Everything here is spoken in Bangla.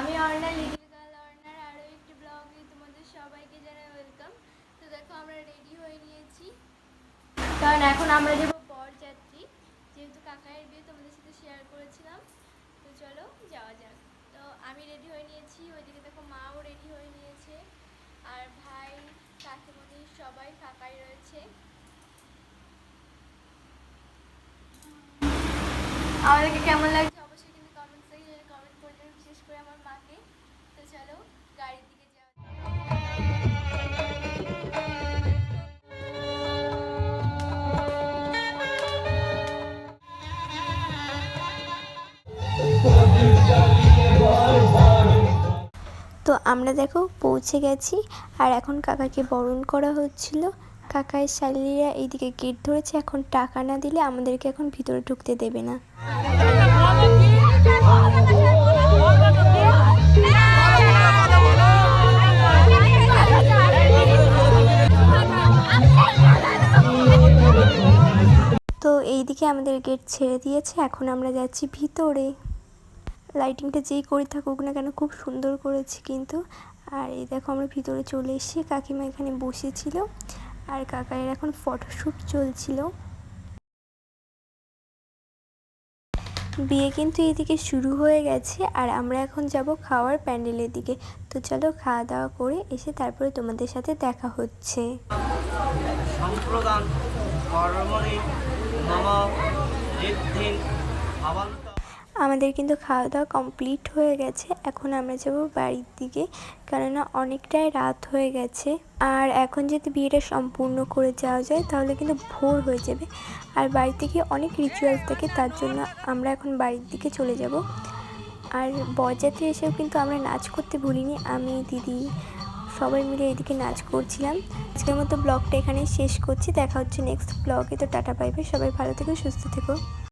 আমি অর্ণা, লিটিল গার্ল অর্ণার আরও একটি ব্লগে তোমাদের সবাইকে জানাই ওয়েলকাম। তো দেখো আমরা রেডি হয়ে নিয়েছি, কারণ এখন আমরা যাবো বরযাত্রী, যেহেতু কাকায়ের বিয়ে তোমাদের সাথে শেয়ার করেছিলাম। তো চলো যাওয়া যাক। তো আমি রেডি হয়ে নিয়েছি, ওইদিকে দেখো মাও রেডি হয়ে নিয়েছে, আর ভাই কাকিমণি সবাই ফাঁকাই রয়েছে। আমাদেরকে কেমন লাগছে অবশ্যই কিন্তু কমেন্ট সেকশনে কমেন্ট করে দেবে, বিশেষ করে আমার মাকে। তো চলো গাড়ির দিকে যাওয়া তো আমরা দেখো পৌঁছে গেছি, আর এখন কাকাকে বরণ করা হচ্ছিল। কাকার শালীরা এইদিকে গেট ধরেছে, এখন টাকা না দিলে আমাদেরকে এখন ভিতরে ঢুকতে দেবে না। তো এইদিকে আমাদের গেট ছেড়ে দিয়েছে, এখন আমরা যাচ্ছি ভিতরে। লাইটিংটা যেই করে থাকুক না কেন খুব সুন্দর করেছি কিন্তু। আর এই দেখো আমরা ভিতরে চলে এসেছি, কাকিমা এখানে বসেছিল, আর কাকায়ের এখন ফটোশ্যুট চলছিল। বিয়ে কিন্তু এইদিকে শুরু হয়ে গেছে, আর আমরা এখন যাব খাওয়ার প্যান্ডেলের দিকে। তো চলো খাওয়া দাওয়া করে এসে তারপরে তোমাদের সাথে দেখা হচ্ছে। আমাদের কিন্তু খাওয়া দাওয়া কমপ্লিট হয়ে গেছে, এখন আমরা যাব বাড়ির দিকে, কেননা অনেকটাই রাত হয়ে গেছে। আর এখন যদি বিয়েটা সম্পূর্ণ করে যাওয়া যায় তাহলে কিন্তু ভোর হয়ে যাবে, আর বাড়িতে গিয়ে অনেক রিচুয়ালস থাকে, তার জন্য আমরা এখন বাড়ির দিকে চলে যাব। আর বরযাত্রী এসেও কিন্তু আমরা নাচ করতে ভুলিনি, আমি দিদি সবাই মিলে এদিকে নাচ করছিলাম। আজকের মতো ব্লগটা এখানেই শেষ করছি, দেখা হচ্ছে নেক্সট ব্লগে। তো টাটা বাই বাই, সবাই ভালো থেকো, সুস্থ থেকো।